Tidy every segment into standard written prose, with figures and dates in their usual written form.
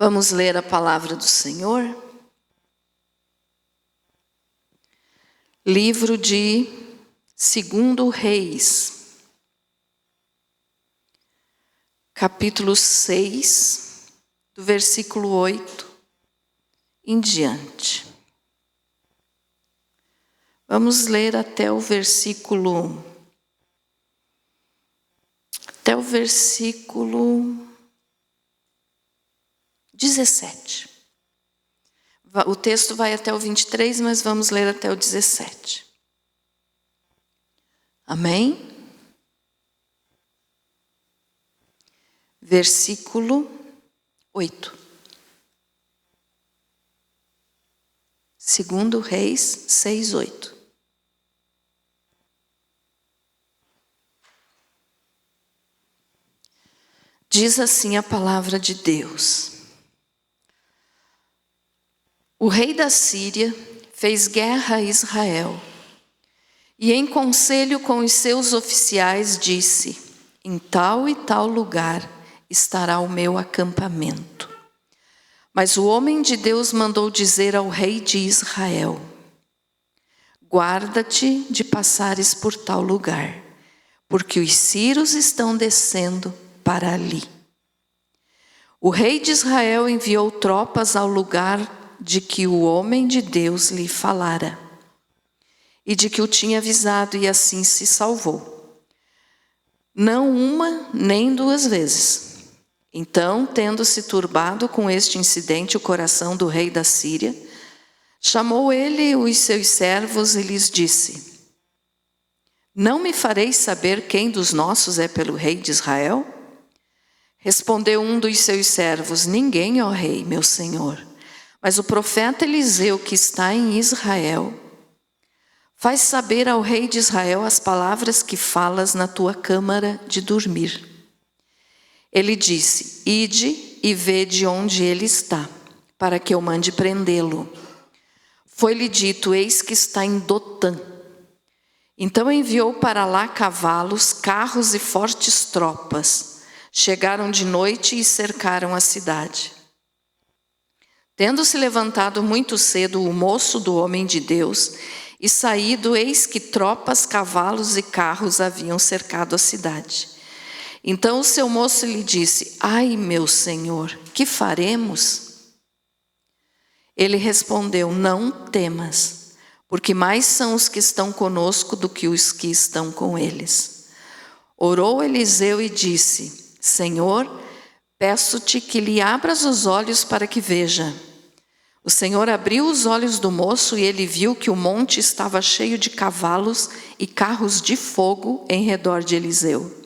Vamos ler a palavra do Senhor. Livro de 2 Reis, capítulo 6, do versículo 8 em diante. Vamos ler até o versículo 17. O texto vai até o 23, mas vamos ler até o 17. Amém? Versículo 8. 2 Reis 6, 8. Diz assim a palavra de Deus. O rei da Síria fez guerra a Israel e, em conselho com os seus oficiais, disse: em tal e tal lugar estará o meu acampamento. Mas o homem de Deus mandou dizer ao rei de Israel: guarda-te de passares por tal lugar, porque os sírios estão descendo para ali. O rei de Israel enviou tropas ao lugar de que o homem de Deus lhe falara, e de que o tinha avisado, e assim se salvou. Não uma, nem duas vezes. Então, tendo-se turbado com este incidente o coração do rei da Síria, chamou ele os seus servos e lhes disse: não me fareis saber quem dos nossos é pelo rei de Israel? Respondeu um dos seus servos: ninguém, ó rei, meu senhor, mas o profeta Eliseu, que está em Israel, faz saber ao rei de Israel as palavras que falas na tua câmara de dormir. Ele disse: ide e vede onde ele está, para que eu mande prendê-lo. Foi-lhe dito: eis que está em Dotã. Então enviou para lá cavalos, carros e fortes tropas. Chegaram de noite e cercaram a cidade. Tendo-se levantado muito cedo o moço do homem de Deus e saído, eis que tropas, cavalos e carros haviam cercado a cidade. Então o seu moço lhe disse: ai, meu senhor, que faremos? Ele respondeu: não temas, porque mais são os que estão conosco do que os que estão com eles. Orou Eliseu e disse: Senhor, peço-te que lhe abras os olhos para que veja. O Senhor abriu os olhos do moço e ele viu que o monte estava cheio de cavalos e carros de fogo em redor de Eliseu.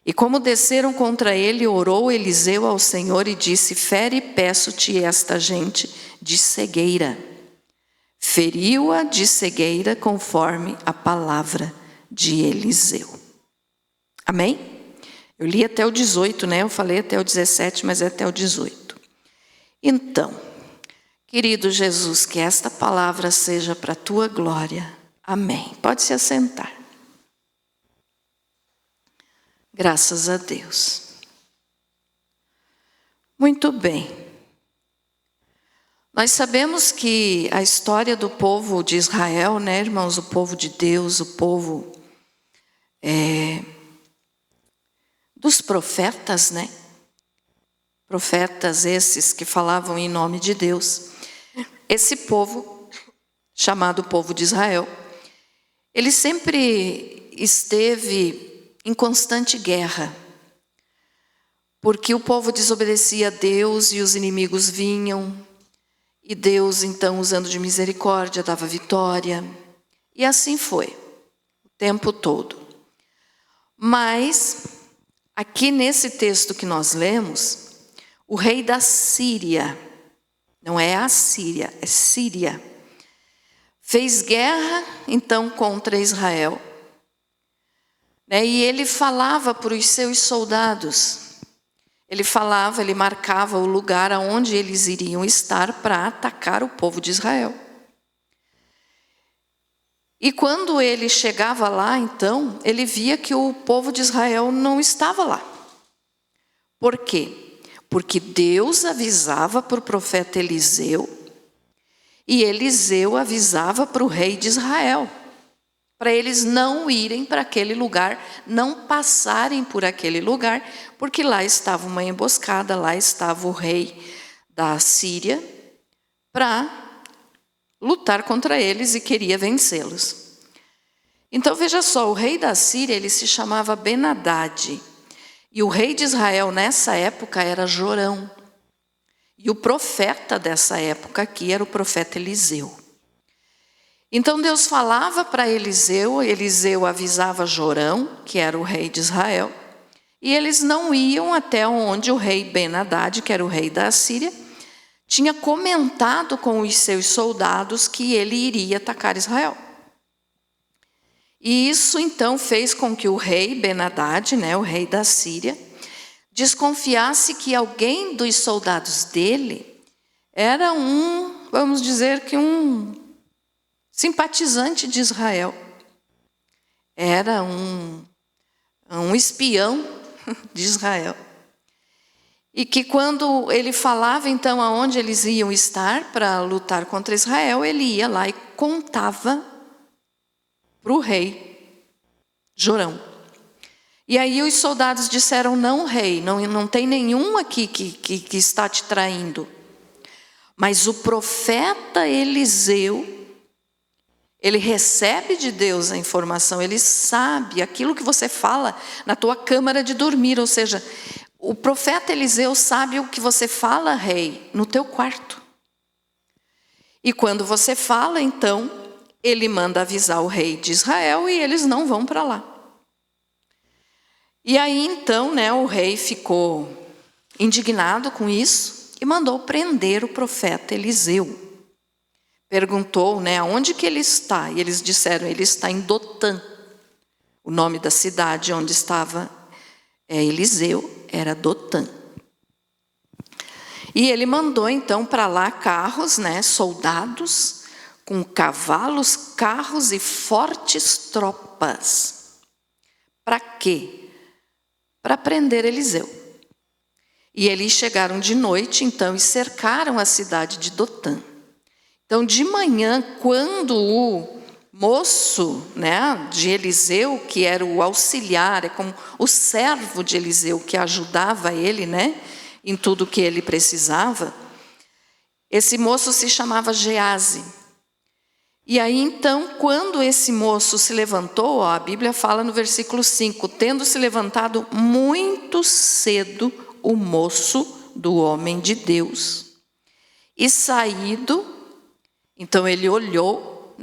E como desceram contra ele, orou Eliseu ao Senhor e disse: fere, peço-te, esta gente de cegueira. Feriu-a de cegueira conforme a palavra de Eliseu. Amém? Eu li até o 18, né? Eu falei até o 17, mas é até o 18. Então, querido Jesus, que esta palavra seja para a tua glória. Amém. Pode se assentar. Graças a Deus. Muito bem. Nós sabemos que a história do povo de Israel, né, irmãos, o povo de Deus, o povo dos profetas, né? Profetas esses que falavam em nome de Deus. Esse povo, chamado povo de Israel, ele sempre esteve em constante guerra, porque o povo desobedecia a Deus e os inimigos vinham, e Deus, então, usando de misericórdia, dava vitória, e assim foi, o tempo todo. Mas, aqui nesse texto que nós lemos, o rei da Síria, não é a Síria, é Síria, fez guerra então contra Israel. E ele falava para os seus soldados, ele marcava o lugar aonde eles iriam estar para atacar o povo de Israel. E quando ele chegava lá, então, ele via que o povo de Israel não estava lá. Por quê? porque Deus avisava para o profeta Eliseu, e Eliseu avisava para o rei de Israel, para eles não irem para aquele lugar, não passarem por aquele lugar, porque lá estava uma emboscada, lá estava o rei da Síria, para lutar contra eles e queria vencê-los. Então veja só, o rei da Síria, ele se chamava Ben-Hadad, e o rei de Israel nessa época era Jorão. E o profeta dessa época aqui era o profeta Eliseu. Então Deus falava para Eliseu, Eliseu avisava Jorão, que era o rei de Israel, e eles não iam até onde o rei Ben-Hadad, que era o rei da Síria, tinha comentado com os seus soldados que ele iria atacar Israel. E isso então fez com que o rei Ben-Hadad, o rei da Síria, desconfiasse que alguém dos soldados dele era vamos dizer que um simpatizante de Israel. Era um espião de Israel. E que quando ele falava então aonde eles iam estar para lutar contra Israel, ele ia lá e contava para o rei Jorão. E aí os soldados disseram, não, rei, não tem nenhum aqui que está te traindo. Mas o profeta Eliseu, ele recebe de Deus a informação, ele sabe aquilo que você fala na tua câmara de dormir, ou seja, o profeta Eliseu sabe o que você fala, rei, no teu quarto. E quando você fala, então, ele manda avisar o rei de Israel e eles não vão para lá. E aí então, o rei ficou indignado com isso e mandou prender o profeta Eliseu. Perguntou, aonde que ele está? E eles disseram, ele está em Dotã. O nome da cidade onde estava Eliseu era Dotã. E ele mandou então para lá carros, soldados, com cavalos, carros e fortes tropas. Para quê? Para prender Eliseu. E eles chegaram de noite, então, e cercaram a cidade de Dotã. Então, de manhã, quando o moço de Eliseu, que era o auxiliar, é como o servo de Eliseu, que ajudava ele em tudo que ele precisava, esse moço se chamava Geazi. E aí então, quando esse moço se levantou, a Bíblia fala no versículo 5, tendo se levantado muito cedo o moço do homem de Deus, e saído, então ele olhou,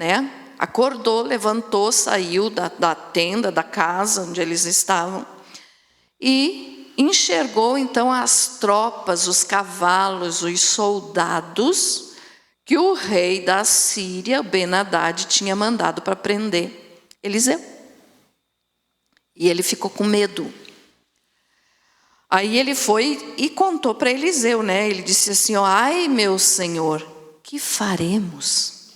acordou, levantou, saiu da tenda, da casa onde eles estavam, e enxergou então as tropas, os cavalos, os soldados, que o rei da Síria, Ben-Hadad, tinha mandado para prender Eliseu. E ele ficou com medo. Aí ele foi e contou para Eliseu, Ele disse assim, ai meu senhor, que faremos?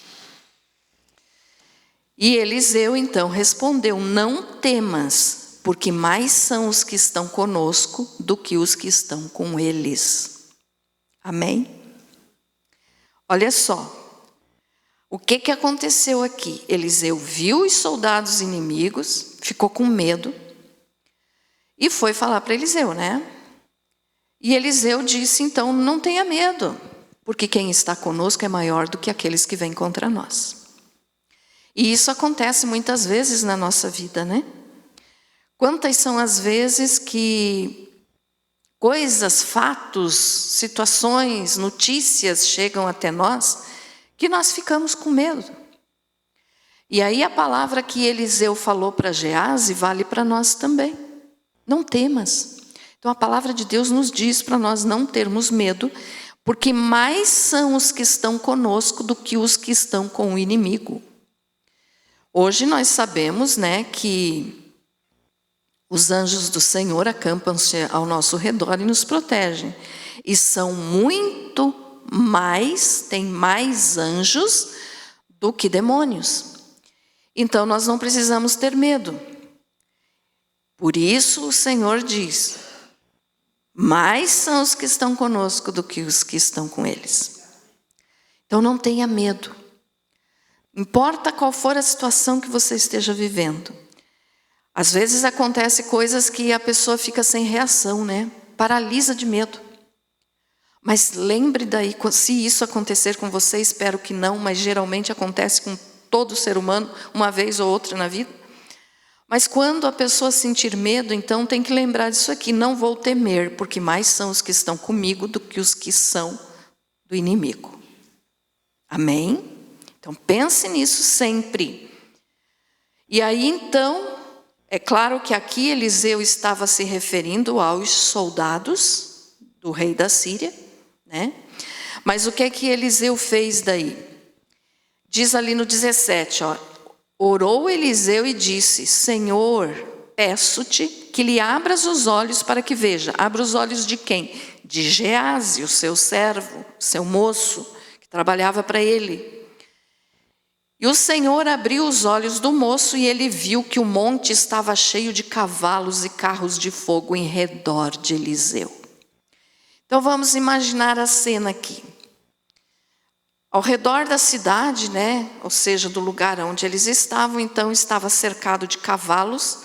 E Eliseu então respondeu, não temas, porque mais são os que estão conosco do que os que estão com eles. Amém? Olha só, o que aconteceu aqui? Eliseu viu os soldados inimigos, ficou com medo e foi falar para Eliseu, E Eliseu disse, então, não tenha medo, porque quem está conosco é maior do que aqueles que vêm contra nós. E isso acontece muitas vezes na nossa vida, Quantas são as vezes que coisas, fatos, situações, notícias chegam até nós que nós ficamos com medo. E aí a palavra que Eliseu falou para Geazi vale para nós também. Não temas. Então a palavra de Deus nos diz para nós não termos medo, porque mais são os que estão conosco do que os que estão com o inimigo. Hoje nós sabemos, que os anjos do Senhor acampam-se ao nosso redor e nos protegem. E são muito mais, tem mais anjos do que demônios. Então nós não precisamos ter medo. Por isso o Senhor diz, mais são os que estão conosco do que os que estão com eles. Então não tenha medo. Importa qual for a situação que você esteja vivendo. Às vezes acontece coisas que a pessoa fica sem reação, né? Paralisa de medo. Mas lembre daí, se isso acontecer com você, espero que não, mas geralmente acontece com todo ser humano, uma vez ou outra na vida. Mas quando a pessoa sentir medo, então tem que lembrar disso aqui: não vou temer, porque mais são os que estão comigo do que os que são do inimigo. Amém? Então pense nisso sempre. E aí então, é claro que aqui Eliseu estava se referindo aos soldados do rei da Síria, né? Mas o que é que Eliseu fez daí? Diz ali no 17, ó: orou Eliseu e disse: Senhor, peço-te que lhe abras os olhos para que veja. Abra os olhos de quem? De Geazi, o seu servo, seu moço, que trabalhava para ele. E o Senhor abriu os olhos do moço e ele viu que o monte estava cheio de cavalos e carros de fogo em redor de Eliseu. Então vamos imaginar a cena aqui. Ao redor da cidade, né, ou seja, do lugar onde eles estavam, então estava cercado de cavalos,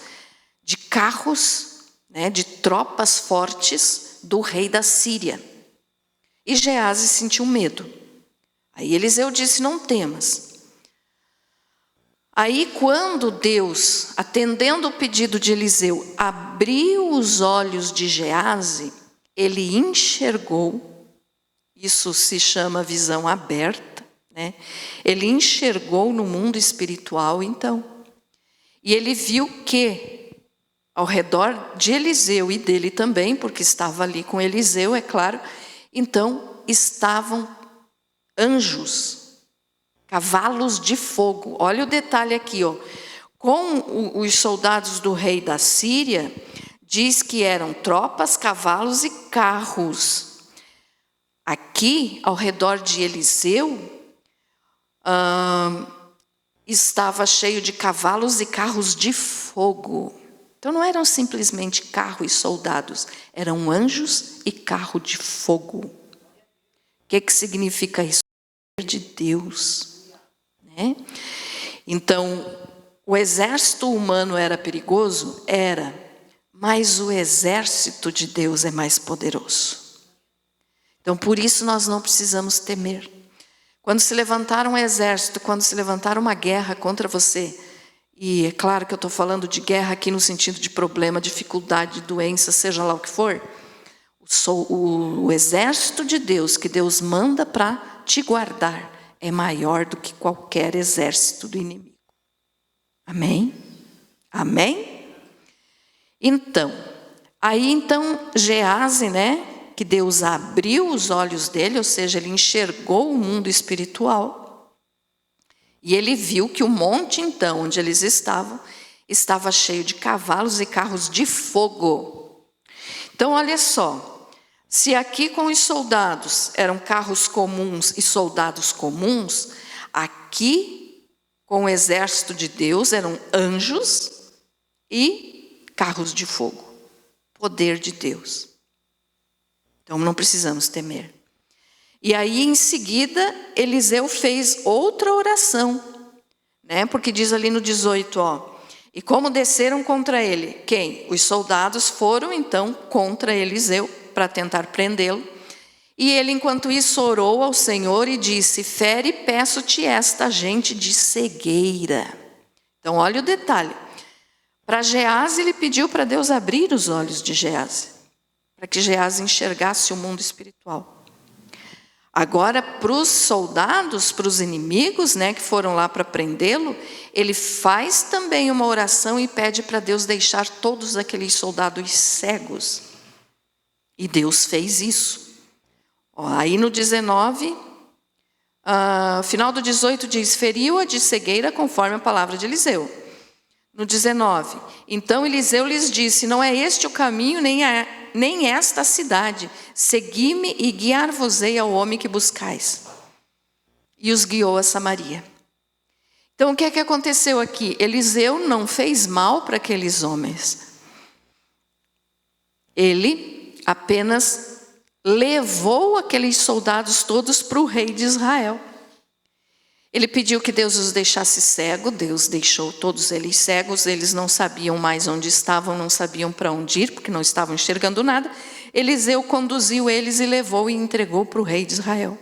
de carros, né, de tropas fortes do rei da Síria. E Geazi sentiu medo. Aí Eliseu disse: não temas. Aí quando Deus, atendendo o pedido de Eliseu, abriu os olhos de Geazi, ele enxergou. Isso se chama visão aberta, né? Ele enxergou no mundo espiritual, então. E ele viu que, ao redor de Eliseu e dele também, porque estava ali com Eliseu, é claro, então estavam anjos, cavalos de fogo. Olha o detalhe aqui, ó. Com os soldados do rei da Síria, diz que eram tropas, cavalos e carros. Aqui, ao redor de Eliseu, estava cheio de cavalos e carros de fogo. Então não eram simplesmente carro e soldados, eram anjos e carro de fogo. O que significa isso? De Deus, né? Então, o exército humano era perigoso? Era, mas o exército de Deus é mais poderoso. Então, por isso nós não precisamos temer. Quando se levantar um exército, quando se levantar uma guerra contra você, e é claro que eu estou falando de guerra aqui no sentido de problema, dificuldade, doença, seja lá o que for, o exército de Deus que Deus manda para te guardar é maior do que qualquer exército do inimigo. Amém? Amém? Então, Geazi, né? Que Deus abriu os olhos dele, ou seja, ele enxergou o mundo espiritual. E ele viu que o monte, então, onde eles estavam, estava cheio de cavalos e carros de fogo. Então, olha só, se aqui com os soldados eram carros comuns e soldados comuns, aqui com o exército de Deus eram anjos e carros de fogo. Poder de Deus. Então não precisamos temer. E aí em seguida Eliseu fez outra oração, né? Porque diz ali no 18, ó: e como desceram contra ele? Quem? Os soldados foram então contra Eliseu para tentar prendê-lo. E ele enquanto isso orou ao Senhor e disse: fere, peço-te esta gente de cegueira. Então olha o detalhe. Para Geazi ele pediu para Deus abrir os olhos de Geazi, para que Geazi enxergasse o mundo espiritual. Agora, para os soldados, para os inimigos, né, que foram lá para prendê-lo, ele faz também uma oração e pede para Deus deixar todos aqueles soldados cegos. E Deus fez isso. Ó, aí no 19, final do 18 diz: feriu-a de cegueira conforme a palavra de Eliseu. No 19, então Eliseu lhes disse: não é este o caminho, nem esta a cidade. Segui-me e guiar-vos-ei ao homem que buscais. E os guiou a Samaria. Então o que é que aconteceu aqui? Eliseu não fez mal para aqueles homens. Ele apenas levou aqueles soldados todos para o rei de Israel. Ele pediu que Deus os deixasse cegos, Deus deixou todos eles cegos, eles não sabiam mais onde estavam, não sabiam para onde ir, porque não estavam enxergando nada. Eliseu conduziu eles e levou e entregou para o rei de Israel.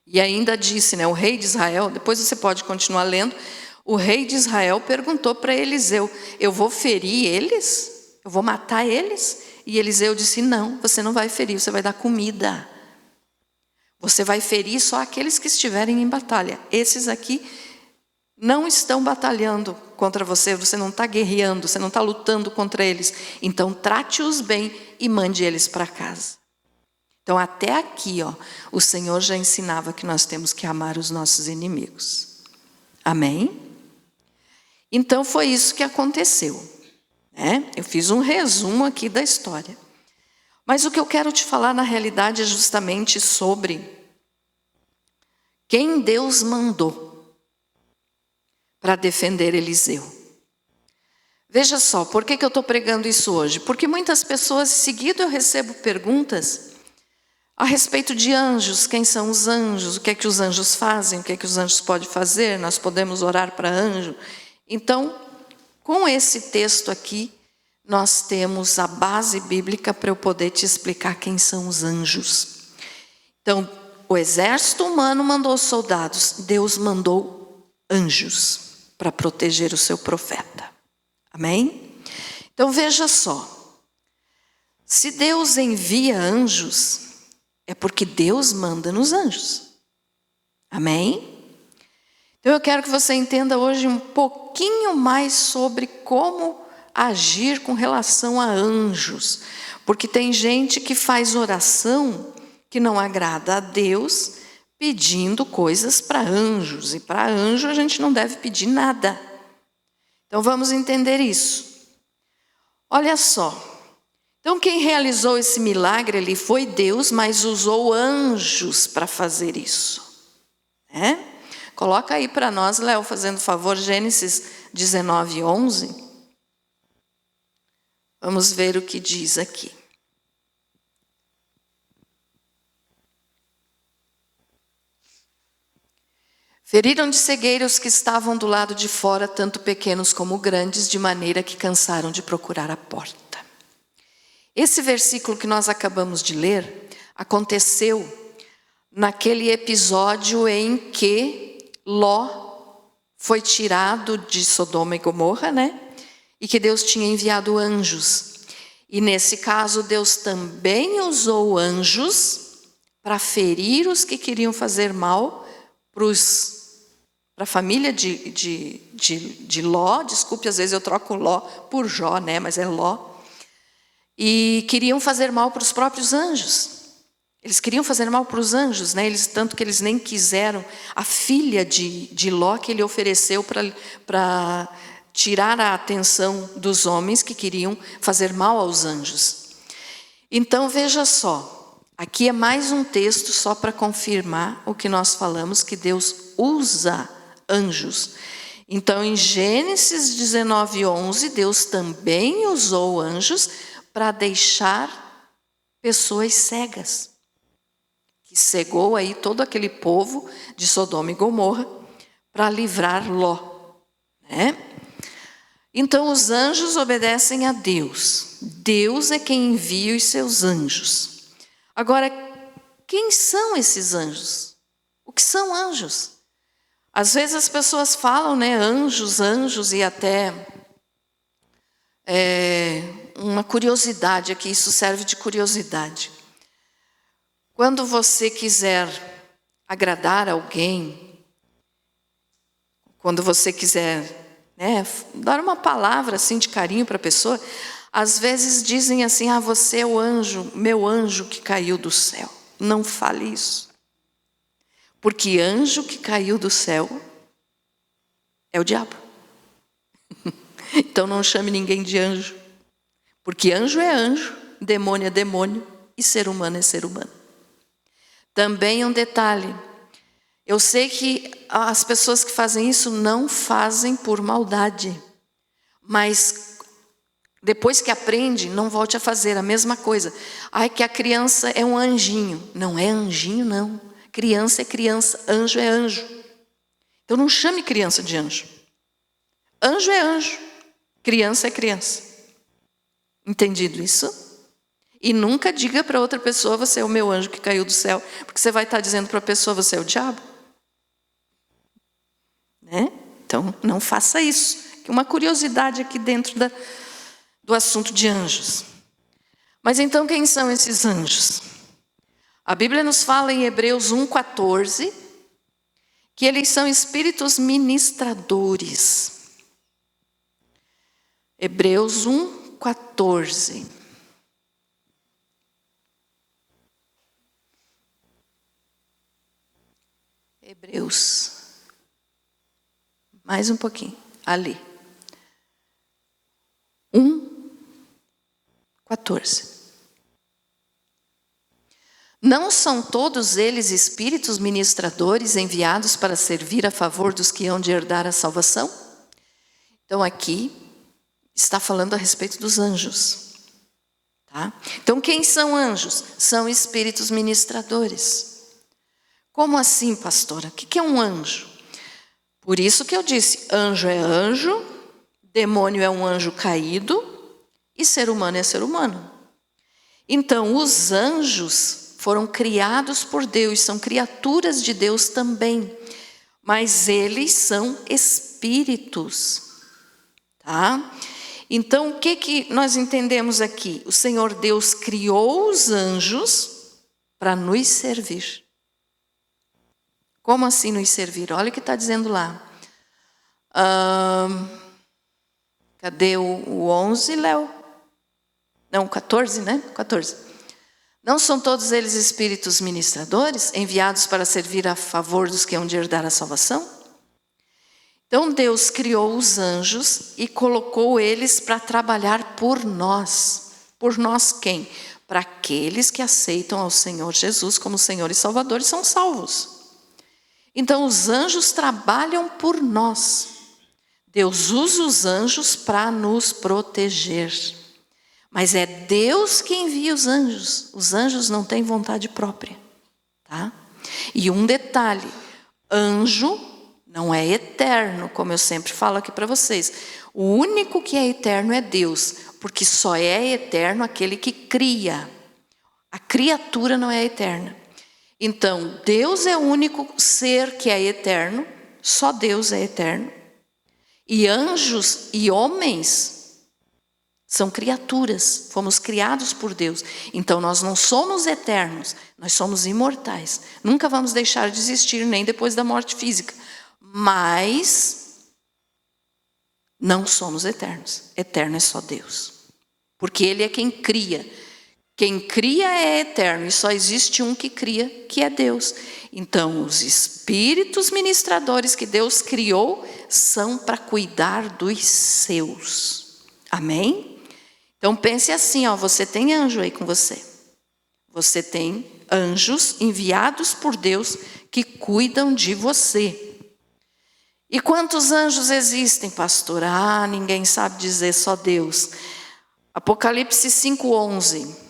E ainda disse, o rei de Israel, depois você pode continuar lendo, o rei de Israel perguntou para Eliseu, eu vou ferir eles? Eu vou matar eles? E Eliseu disse, não, você não vai ferir, você vai dar comida. Você vai ferir só aqueles que estiverem em batalha. Esses aqui não estão batalhando contra você, você não está guerreando, você não está lutando contra eles. Então trate-os bem e mande eles para casa. Então até aqui, o Senhor já ensinava que nós temos que amar os nossos inimigos. Amém? Então foi isso que aconteceu. Eu fiz um resumo aqui da história. Mas o que eu quero te falar na realidade é justamente sobre quem Deus mandou para defender Eliseu. Veja só, por que eu estou pregando isso hoje? Porque muitas pessoas, seguido eu recebo perguntas a respeito de anjos, quem são os anjos, o que é que os anjos fazem, o que é que os anjos podem fazer, nós podemos orar para anjo. Então, com esse texto aqui, nós temos a base bíblica para eu poder te explicar quem são os anjos. Então, o exército humano mandou soldados, Deus mandou anjos para proteger o seu profeta. Amém? Então veja só, se Deus envia anjos, é porque Deus manda nos anjos. Amém? Então eu quero que você entenda hoje um pouquinho mais sobre como agir com relação a anjos. Porque tem gente que faz oração que não agrada a Deus, pedindo coisas para anjos. E para anjo a gente não deve pedir nada. Então vamos entender isso. Olha só. Então quem realizou esse milagre ali foi Deus, mas usou anjos para fazer isso. Coloca aí para nós, Léo, fazendo favor, Gênesis 19, 11. Vamos ver o que diz aqui. Feriram de cegueira os que estavam do lado de fora, tanto pequenos como grandes, de maneira que cansaram de procurar a porta. Esse versículo que nós acabamos de ler aconteceu naquele episódio em que Ló foi tirado de Sodoma e Gomorra, E que Deus tinha enviado anjos. E nesse caso, Deus também usou anjos para ferir os que queriam fazer mal para a família de Ló. Desculpe, às vezes eu troco Ló por Jó, mas é Ló. E queriam fazer mal para os próprios anjos. Eles queriam fazer mal para os anjos, tanto que eles nem quiseram a filha de Ló que ele ofereceu para tirar a atenção dos homens que queriam fazer mal aos anjos. Então veja só, aqui é mais um texto só para confirmar o que nós falamos, que Deus usa anjos. Então em Gênesis 19, 11, Deus também usou anjos para deixar pessoas cegas. Que cegou aí todo aquele povo de Sodoma e Gomorra para livrar Ló. Então os anjos obedecem a Deus. Deus é quem envia os seus anjos. Agora, quem são esses anjos? O que são anjos? Às vezes as pessoas falam, anjos, e até uma curiosidade aqui, isso serve de curiosidade. Quando você quiser agradar alguém, quando você quiser dar uma palavra assim de carinho para a pessoa, às vezes dizem assim, você é o anjo, meu anjo que caiu do céu. Não fale isso. Porque anjo que caiu do céu é o diabo. Então não chame ninguém de anjo. Porque anjo é anjo, demônio é demônio e ser humano é ser humano. Também um detalhe. Eu sei que as pessoas que fazem isso não fazem por maldade. Mas Depois que aprende, não volte a fazer a mesma coisa. Ai, que a criança é um anjinho. Não é anjinho, não. Criança é criança, anjo é anjo. Então não chame criança de anjo. Anjo é anjo, criança é criança. Entendido isso? E nunca diga para outra pessoa, você é o meu anjo que caiu do céu, porque você vai estar dizendo para a pessoa, você é o diabo. Né? Então, não faça isso. Uma curiosidade aqui dentro do assunto de anjos. Mas então, quem são esses anjos? A Bíblia nos fala em Hebreus 1,14, que eles são espíritos ministradores. Hebreus 1,14. Hebreus. Mais um pouquinho. Ali. 1,14. Não são todos eles espíritos ministradores enviados para servir a favor dos que hão de herdar a salvação? Então aqui está falando a respeito dos anjos. Tá? Então quem são anjos? São espíritos ministradores. Como assim, pastora? O que é um anjo? Por isso que eu disse, anjo é anjo, demônio é um anjo caído e ser humano é ser humano. Então os anjos foram criados por Deus, são criaturas de Deus também, mas eles são espíritos, tá? Então, o que nós entendemos aqui? O Senhor Deus criou os anjos para nos servir. Como assim nos servir? Olha o que está dizendo lá. Cadê o 11, Léo? Não, 14, né? 14. Não são todos eles espíritos ministradores, enviados para servir a favor dos que hão de herdar a salvação? Então Deus criou os anjos e colocou eles para trabalhar por nós. Por nós quem? Para aqueles que aceitam ao Senhor Jesus como Senhor e Salvador e são salvos. Então os anjos trabalham por nós. Deus usa os anjos para nos proteger. Mas é Deus que envia os anjos. Os anjos não têm vontade própria. Tá? E um detalhe, anjo não é eterno, como eu sempre falo aqui para vocês. O único que é eterno é Deus, porque só é eterno aquele que cria. A criatura não é eterna. Então, Deus é o único ser que é eterno, só Deus é eterno. E anjos e homens são criaturas, fomos criados por Deus. Então nós não somos eternos, nós somos imortais. Nunca vamos deixar de existir, nem depois da morte física. Mas não somos eternos. Eterno é só Deus. Porque Ele é quem cria. Quem cria é eterno e só existe um que cria, que é Deus. Então os espíritos ministradores que Deus criou são para cuidar dos seus. Amém? Então pense assim, você tem anjo aí com você. Você tem anjos enviados por Deus que cuidam de você. E quantos anjos existem, pastor? Ninguém sabe dizer, só Deus. Apocalipse 5:11.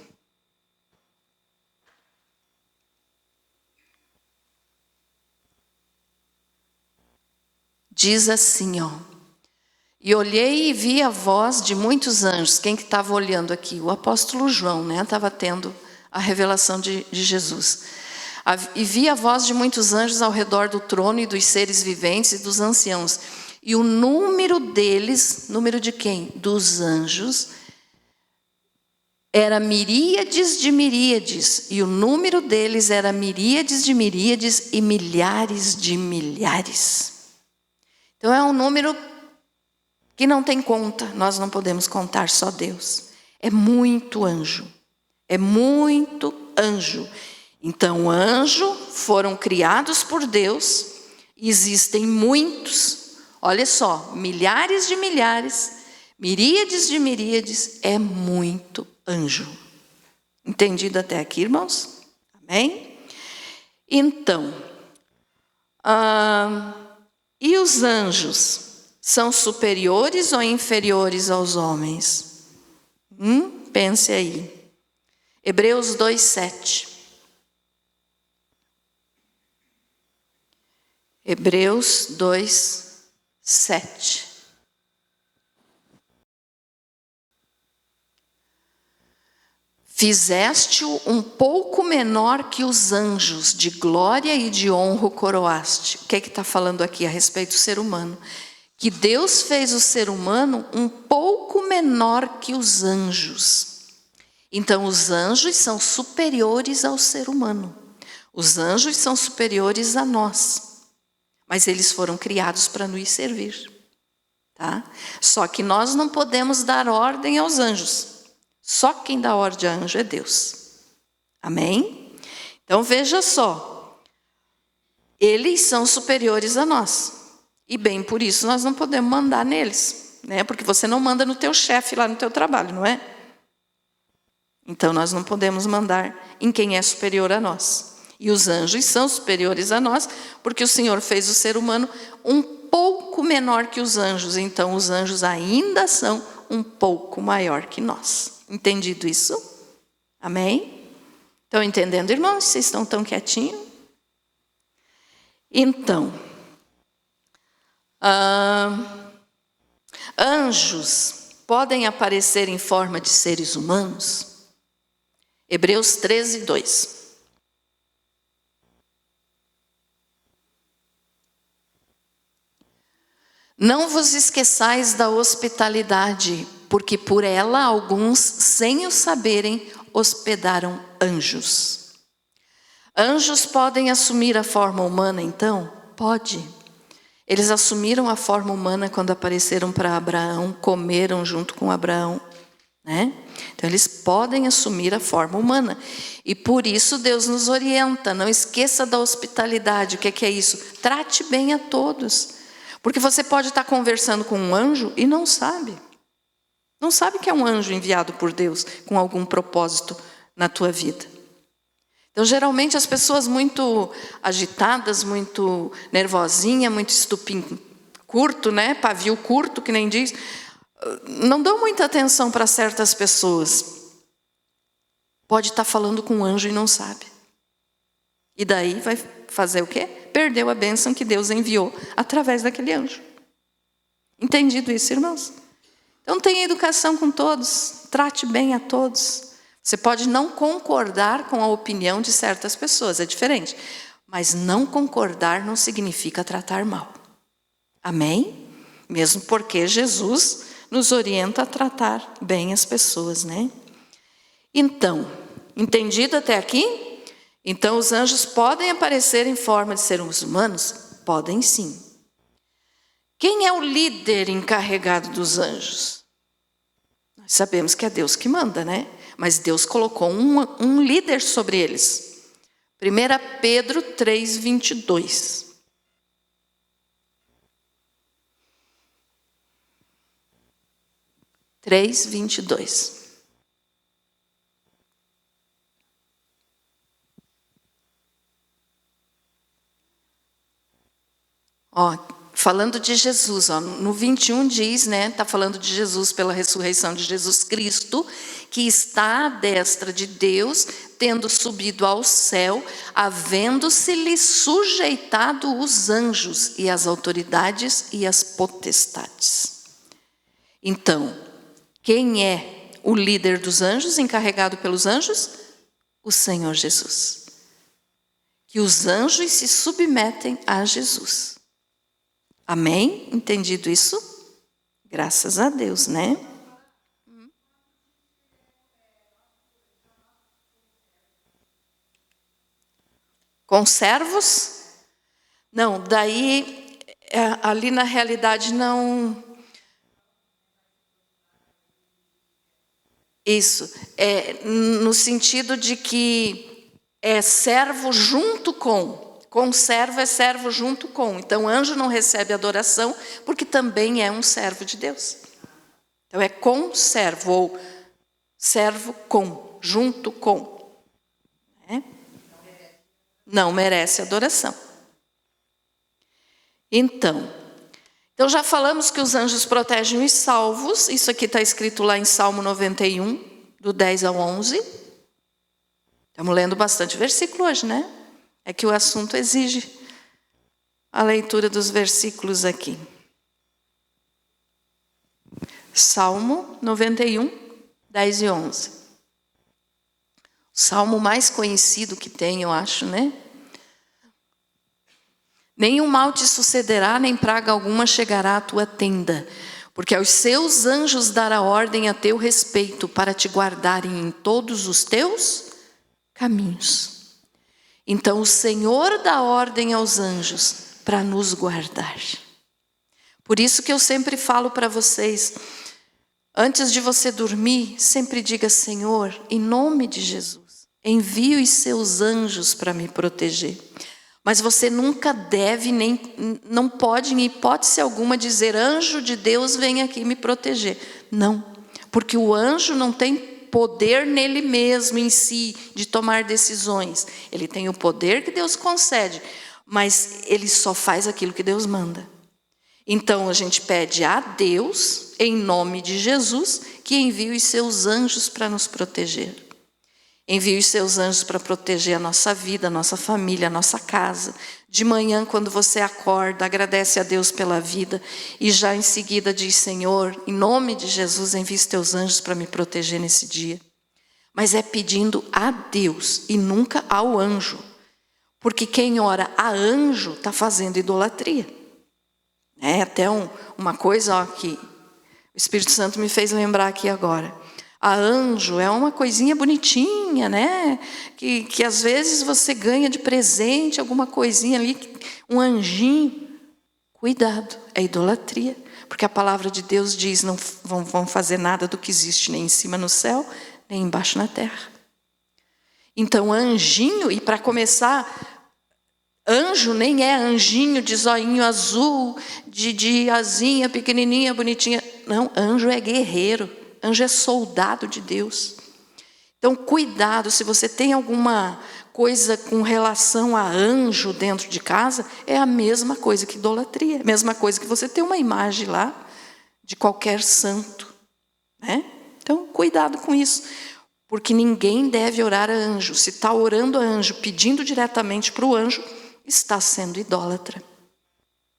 Diz assim, E olhei e vi a voz de muitos anjos. Quem que estava olhando aqui? O apóstolo João, né? Estava tendo a revelação de Jesus. E vi a voz de muitos anjos ao redor do trono e dos seres viventes e dos anciãos. E o número deles, número de quem? Dos anjos, era miríades de miríades. E o número deles era miríades de miríades e milhares de milhares. Então é um número que não tem conta, nós não podemos contar, só Deus. É muito anjo, é muito anjo. Então, anjos foram criados por Deus, existem muitos, olha só, milhares de milhares, miríades de miríades, é muito anjo. Entendido até aqui, irmãos? Amém? Então, e os anjos? São superiores ou inferiores aos homens? Pense aí. Hebreus 2:7. Hebreus 2:7. Fizeste-o um pouco menor que os anjos, de glória e de honra o coroaste. O que é que está falando aqui a respeito do ser humano? Que Deus fez o ser humano um pouco menor que os anjos. Então os anjos são superiores ao ser humano. Os anjos são superiores a nós. Mas eles foram criados para nos servir. Tá? Só que nós não podemos dar ordem aos anjos. Só quem dá ordem a anjo é Deus. Amém? Então veja só. Eles são superiores a nós. E bem por isso nós não podemos mandar neles. Né? Porque você não manda no teu chefe lá no teu trabalho, não é? Então nós não podemos mandar em quem é superior a nós. E os anjos são superiores a nós, porque o Senhor fez o ser humano um pouco menor que os anjos. Então os anjos ainda são um pouco maior que nós. Entendido isso? Amém? Estão entendendo, irmãos? Vocês estão tão quietinhos? Então, anjos podem aparecer em forma de seres humanos? Hebreus 13:2. Não vos esqueçais da hospitalidade, porque por ela alguns, sem o saberem, hospedaram anjos. Anjos podem assumir a forma humana, então? Pode. Eles assumiram a forma humana quando apareceram para Abraão, comeram junto com Abraão. Né? Então eles podem assumir a forma humana. E por isso Deus nos orienta, não esqueça da hospitalidade. O que é isso? Trate bem a todos. Porque você pode estar conversando com um anjo e não sabe. Não sabe que é um anjo enviado por Deus com algum propósito na tua vida. Então, geralmente, as pessoas muito agitadas, muito nervosinhas, muito estupim curto, né? Pavio curto, que nem diz, não dão muita atenção para certas pessoas. Pode estar falando com um anjo e não sabe. E daí vai fazer o quê? Perdeu a bênção que Deus enviou através daquele anjo. Entendido isso, irmãos? Então tenha educação com todos, trate bem a todos. Você pode não concordar com a opinião de certas pessoas, é diferente. Mas não concordar não significa tratar mal. Amém? Mesmo porque Jesus nos orienta a tratar bem as pessoas, né? Então, entendido até aqui? Então os anjos podem aparecer em forma de seres humanos? Podem sim. Quem é o líder encarregado dos anjos? Nós sabemos que é Deus que manda, né? Mas Deus colocou um líder sobre eles. 1 Pedro 3:22. Ó, falando de Jesus, ó, no 21 diz, né, está falando de Jesus pela ressurreição de Jesus Cristo, que está à destra de Deus, tendo subido ao céu, havendo-se-lhe sujeitado os anjos e as autoridades e as potestades. Então, quem é o líder dos anjos, encarregado pelos anjos? O Senhor Jesus. Que os anjos se submetem a Jesus. Amém? Entendido isso? Graças a Deus, né? Com servos? Não, daí ali na realidade não. Isso, no sentido de que é servo junto com. Conservo é servo junto com. Então, anjo não recebe adoração, porque também é um servo de Deus. Então, é conservo, ou servo com, junto com. Não merece adoração. Então, Então já falamos que os anjos protegem os salvos. Isso aqui está escrito lá em Salmo 91, do 10 ao 11. Estamos lendo bastante versículo hoje, né? É que o assunto exige a leitura dos versículos aqui. Salmo 91, 10 e 11. O salmo mais conhecido que tem, eu acho, né? Nenhum mal te sucederá, nem praga alguma chegará à tua tenda, porque aos seus anjos dará ordem a teu respeito, para te guardarem em todos os teus caminhos. Então o Senhor dá ordem aos anjos para nos guardar. Por isso que eu sempre falo para vocês, antes de você dormir, sempre diga: Senhor, em nome de Jesus, envie os seus anjos para me proteger. Mas você nunca deve, nem não pode, em hipótese alguma, dizer: anjo de Deus, vem aqui me proteger. Não, porque o anjo não tem poder nele mesmo, em si, de tomar decisões. Ele tem o poder que Deus concede, mas ele só faz aquilo que Deus manda. Então a gente pede a Deus, em nome de Jesus, que envie os seus anjos para nos proteger. Envie os seus anjos para proteger a nossa vida, a nossa família, a nossa casa. De manhã, quando você acorda, agradece a Deus pela vida e já em seguida diz: Senhor, em nome de Jesus, envie os teus anjos para me proteger nesse dia. Mas é pedindo a Deus e nunca ao anjo. Porque quem ora a anjo está fazendo idolatria. É até uma coisa que o Espírito Santo me fez lembrar aqui agora. A anjo é uma coisinha bonitinha, né? Que às vezes você ganha de presente alguma coisinha ali, um anjinho. Cuidado, é idolatria. Porque a palavra de Deus diz: não vão fazer nada do que existe nem em cima no céu, nem embaixo na terra. Então anjinho, e para começar, anjo nem é anjinho de zoinho azul, de asinha pequenininha, bonitinha. Não, anjo é guerreiro. Anjo é soldado de Deus. Então, cuidado, se você tem alguma coisa com relação a anjo dentro de casa, é a mesma coisa que idolatria. A mesma coisa que você ter uma imagem lá de qualquer santo, né? Então, cuidado com isso. Porque ninguém deve orar a anjo. Se está orando a anjo, pedindo diretamente para o anjo, está sendo idólatra.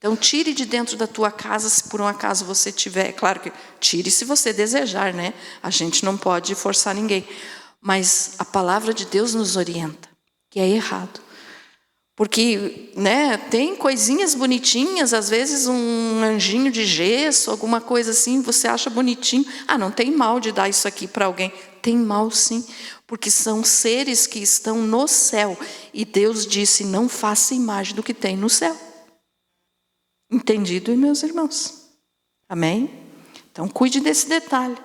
Então tire de dentro da tua casa, se por um acaso você tiver, claro que tire se você desejar, né? A gente não pode forçar ninguém. Mas a palavra de Deus nos orienta, que é errado. Porque, né, tem coisinhas bonitinhas, às vezes um anjinho de gesso, alguma coisa assim, você acha bonitinho. Ah, não tem mal de dar isso aqui para alguém. Tem mal sim, porque são seres que estão no céu. E Deus disse: não faça imagem do que tem no céu. Entendido, meus irmãos? Amém? Então, cuide desse detalhe.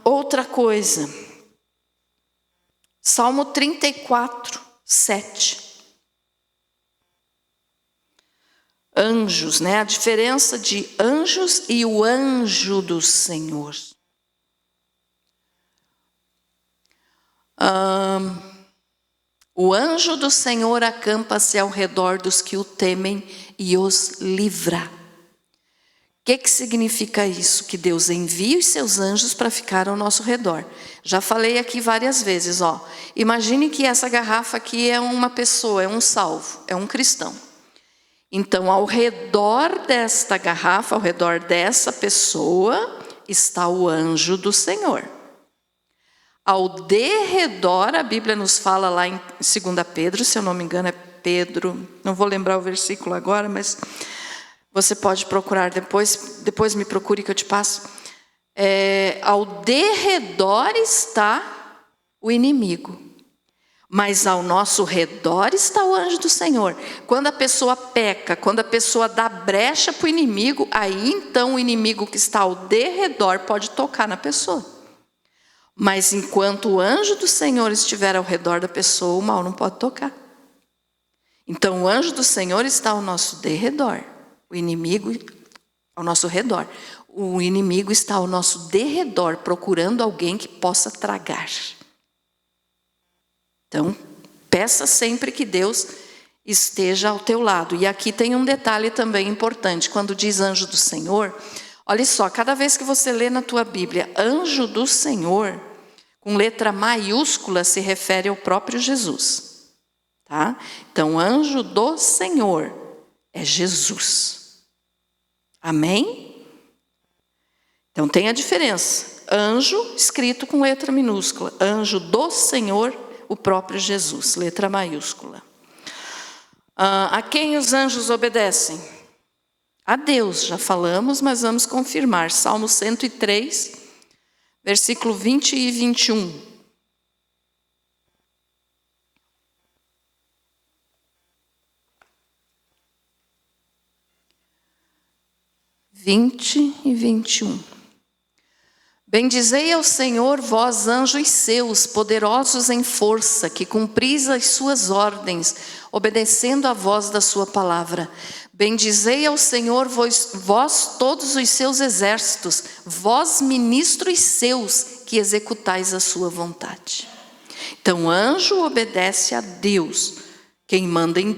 Outra coisa. Salmo 34, 7. Anjos, né? A diferença de anjos e o anjo do Senhor. O anjo do Senhor acampa-se ao redor dos que o temem e os livra. O que significa isso? Que Deus envia os seus anjos para ficar ao nosso redor. Já falei aqui várias vezes, ó. Imagine que essa garrafa aqui é uma pessoa, é um salvo, é um cristão. Então, ao redor desta garrafa, ao redor dessa pessoa, está o anjo do Senhor. Ao derredor, a Bíblia nos fala lá em 2 Pedro, se eu não me engano é Pedro, não vou lembrar o versículo agora, mas você pode procurar depois me procure que eu te passo. Ao derredor está o inimigo, mas ao nosso redor está o anjo do Senhor. Quando a pessoa peca, quando a pessoa dá brecha para o inimigo, aí então o inimigo que está ao derredor pode tocar na pessoa. Mas enquanto o anjo do Senhor estiver ao redor da pessoa, o mal não pode tocar. Então o anjo do Senhor está ao nosso derredor, o inimigo ao nosso redor. O inimigo está ao nosso derredor, procurando alguém que possa tragar. Então, peça sempre que Deus esteja ao teu lado. E aqui tem um detalhe também importante, quando diz anjo do Senhor, olha só, cada vez que você lê na tua Bíblia, anjo do Senhor, com letra maiúscula, se refere ao próprio Jesus, tá? Então, anjo do Senhor é Jesus. Amém? Então, tem a diferença. Anjo, escrito com letra minúscula. Anjo do Senhor, o próprio Jesus, letra maiúscula. A quem os anjos obedecem? A Deus, já falamos, mas vamos confirmar. Salmo 103, versículo 20 e 21. E 21. Bendizei ao Senhor, vós anjos seus, poderosos em força, que cumpris as suas ordens, obedecendo à voz da sua palavra. Bendizei ao Senhor, vós todos os seus exércitos, vós ministros seus, que executais a sua vontade. Então, anjo obedece a Deus. Quem manda em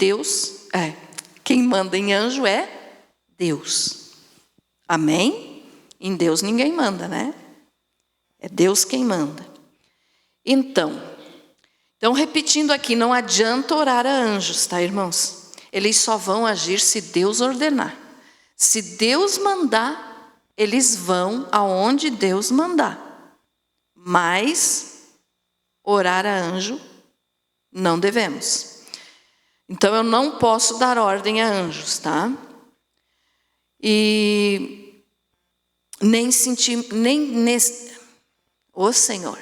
quem manda em anjo é Deus. Amém? Em Deus ninguém manda, né? É Deus quem manda. Então, repetindo aqui, não adianta orar a anjos, tá, irmãos? Eles só vão agir se Deus ordenar. Se Deus mandar, eles vão aonde Deus mandar. Mas orar a anjo não devemos. Então, eu não posso dar ordem a anjos, tá? E nem sentir, Senhor,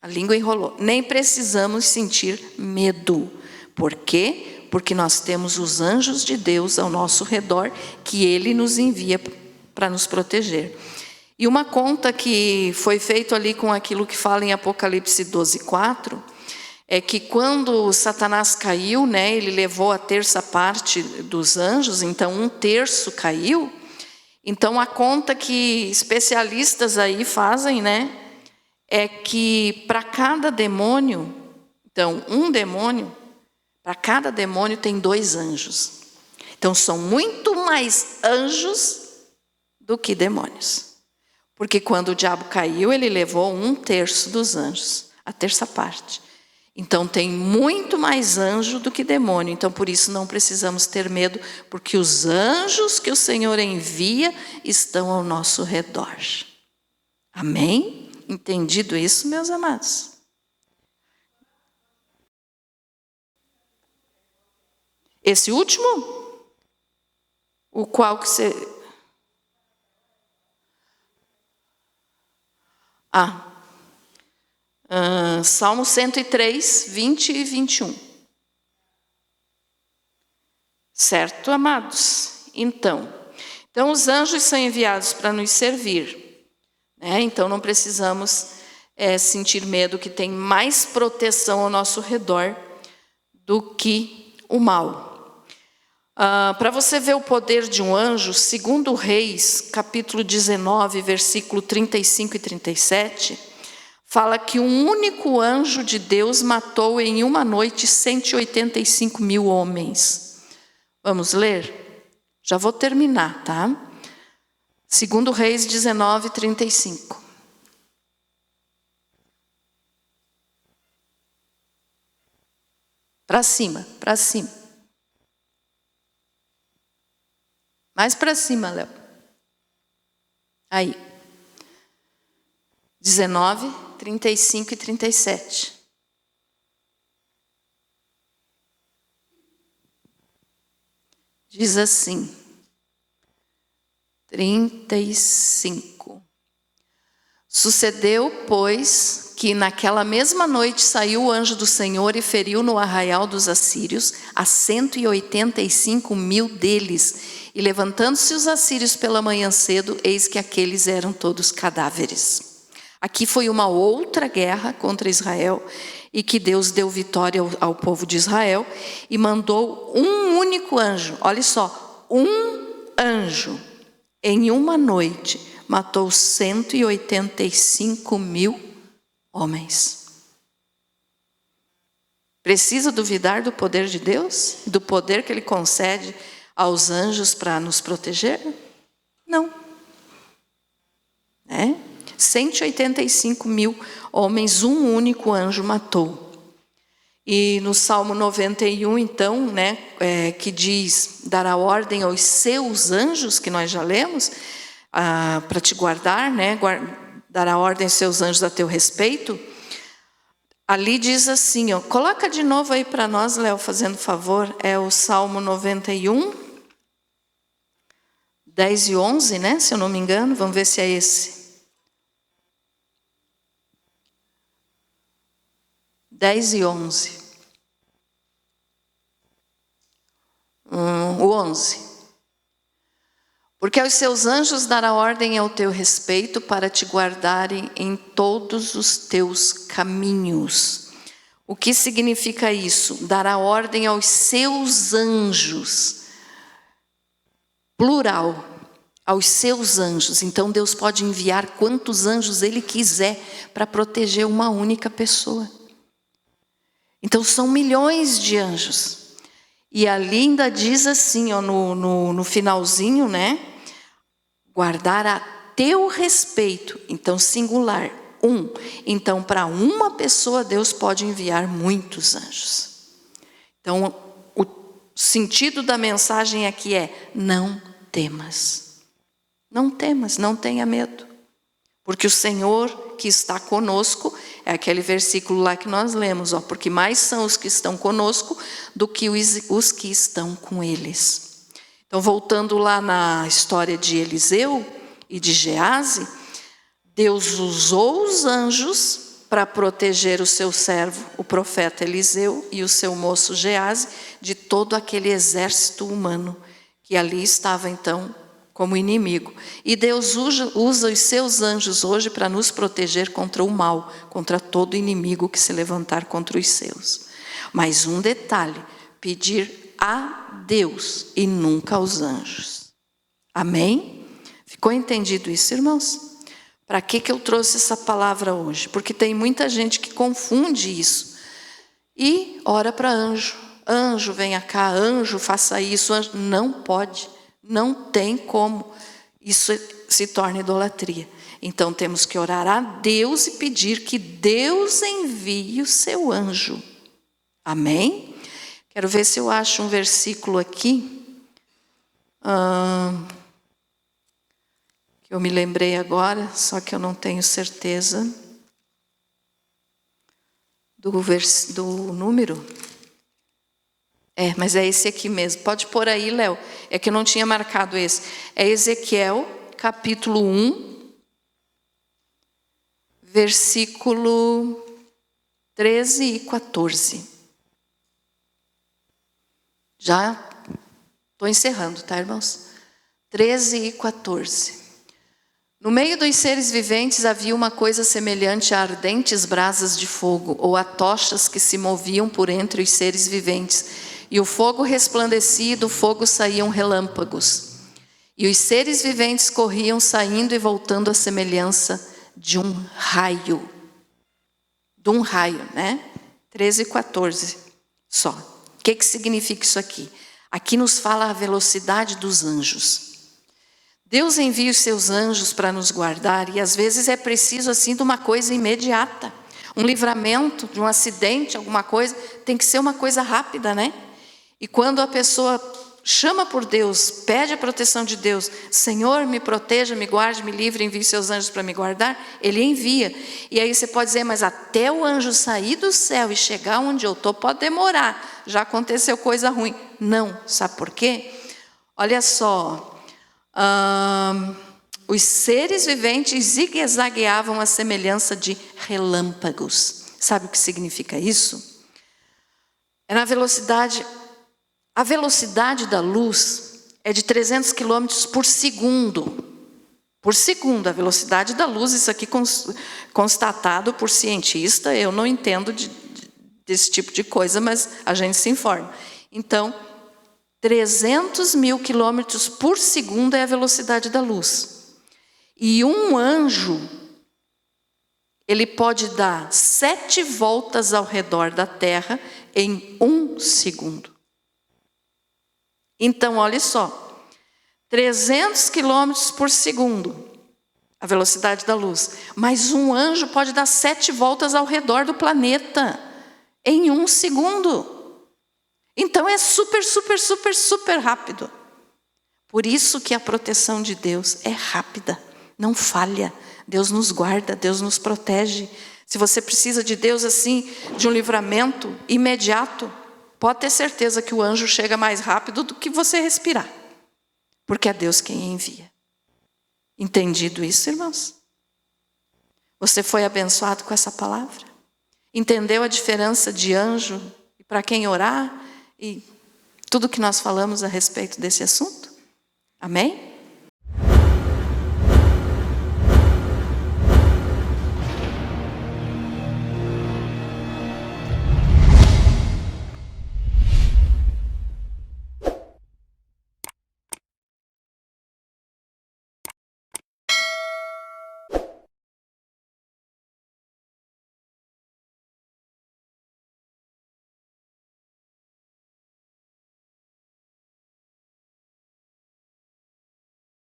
a língua enrolou. Nem precisamos sentir medo. Por quê? Porque nós temos os anjos de Deus ao nosso redor, que Ele nos envia para nos proteger. E uma conta que foi feita ali com aquilo que fala em Apocalipse 12:4, é que quando Satanás caiu, né, ele levou a terça parte dos anjos, então 1/3 caiu. Então a conta que especialistas aí fazem, né, é que para cada demônio, então para cada demônio tem 2 anjos. Então são muito mais anjos do que demônios. Porque quando o diabo caiu, ele levou 1/3 dos anjos, a terça parte. Então tem muito mais anjo do que demônio. Então por isso não precisamos ter medo, porque os anjos que o Senhor envia estão ao nosso redor. Amém? Entendido isso, meus amados? Esse último? O qual que você... Salmo 103, 20 e 21. Certo, amados? Então os anjos são enviados para nos servir, né? Então não precisamos sentir medo, que tem mais proteção ao nosso redor do que o mal. Para você ver o poder de um anjo, segundo Reis, capítulo 19, versículo 35 e 37, fala que um único anjo de Deus matou em uma noite 185 mil homens. Vamos ler? Já vou terminar, tá? Segundo Reis 19, 35. Para cima, para cima. Mais para cima, Léo. Aí. 19, 35 e 37. Diz assim. 35. Sucedeu, pois, que naquela mesma noite saiu o anjo do Senhor e feriu no arraial dos assírios a 185 mil deles. E levantando-se os assírios pela manhã cedo, eis que aqueles eram todos cadáveres. Aqui foi uma outra guerra contra Israel, e que Deus deu vitória ao povo de Israel, e mandou um único anjo, olha só, um anjo, em uma noite, matou 185 mil homens. Precisa duvidar do poder de Deus? Do poder que Ele concede aos anjos para nos proteger? Não. 185 mil homens, um único anjo matou. E no Salmo 91, então, que diz, dará ordem aos seus anjos, que nós já lemos, para te guardar, dará ordem aos seus anjos a teu respeito. Ali diz assim, coloca de novo aí para nós, Léo, fazendo favor, é o Salmo 91, 10 e 11, se eu não me engano, vamos ver se é esse. 10 e 11. O 11. Porque aos seus anjos dará ordem ao teu respeito para te guardarem em todos os teus caminhos. O que significa isso? Dará ordem aos seus anjos. Plural. Aos seus anjos. Então Deus pode enviar quantos anjos Ele quiser para proteger uma única pessoa. Então são milhões de anjos. E ali ainda diz assim, no finalzinho, guardar a teu respeito. Então singular, um. Então para uma pessoa Deus pode enviar muitos anjos. Então o sentido da mensagem aqui é: não temas. Não temas, não tenha medo. Porque o Senhor que está conosco, é aquele versículo lá que nós lemos, porque mais são os que estão conosco do que os que estão com eles. Então, voltando lá na história de Eliseu e de Gease, Deus usou os anjos para proteger o seu servo, o profeta Eliseu, e o seu moço Gease, de todo aquele exército humano que ali estava então como inimigo. E Deus usa os seus anjos hoje para nos proteger contra o mal, contra todo inimigo que se levantar contra os seus. Mas um detalhe: pedir a Deus e nunca aos anjos. Amém? Ficou entendido isso, irmãos? Para que eu trouxe essa palavra hoje? Porque tem muita gente que confunde isso. E ora para anjo. Anjo, venha cá, anjo, faça isso. Anjo. Não pode. Não tem como isso se torne idolatria. Então temos que orar a Deus e pedir que Deus envie o seu anjo. Amém? Quero ver se eu acho um versículo aqui. Que eu me lembrei agora, só que eu não tenho certeza do número. Mas é esse aqui mesmo. Pode pôr aí, Léo. É que eu não tinha marcado esse. É Ezequiel, capítulo 1, versículo 13 e 14. Já estou encerrando, tá, irmãos? 13 e 14. No meio dos seres viventes havia uma coisa semelhante a ardentes brasas de fogo, ou a tochas que se moviam por entre os seres viventes. E o fogo resplandecia, e do fogo saíam relâmpagos. E os seres viventes corriam, saindo e voltando à semelhança de um raio. De um raio, 13 e 14 só. O que significa isso aqui? Aqui nos fala a velocidade dos anjos. Deus envia os seus anjos para nos guardar, e às vezes é preciso assim de uma coisa imediata. Um livramento de um acidente, alguma coisa, tem que ser uma coisa rápida, E quando a pessoa chama por Deus, pede a proteção de Deus, Senhor, me proteja, me guarde, me livre, envie seus anjos para me guardar, Ele envia. E aí você pode dizer, mas até o anjo sair do céu e chegar onde eu estou, pode demorar, já aconteceu coisa ruim. Não, sabe por quê? Olha só, os seres viventes zigue-zagueavam à semelhança de relâmpagos. Sabe o que significa isso? É na velocidade. A velocidade da luz é de 300 km por segundo. Por segundo, a velocidade da luz, isso aqui constatado por cientista, eu não entendo desse tipo de coisa, mas a gente se informa. Então, 300 mil quilômetros por segundo é a velocidade da luz. E um anjo, ele pode dar 7 voltas ao redor da Terra em 1 segundo. Então, olha só, 300 quilômetros por segundo, a velocidade da luz. Mas um anjo pode dar 7 voltas ao redor do planeta em 1 segundo. Então é super, super, super, super rápido. Por isso que a proteção de Deus é rápida, não falha. Deus nos guarda, Deus nos protege. Se você precisa de Deus assim, de um livramento imediato, pode ter certeza que o anjo chega mais rápido do que você respirar. Porque é Deus quem envia. Entendido isso, irmãos? Você foi abençoado com essa palavra? Entendeu a diferença de anjo e para quem orar? E tudo que nós falamos a respeito desse assunto? Amém?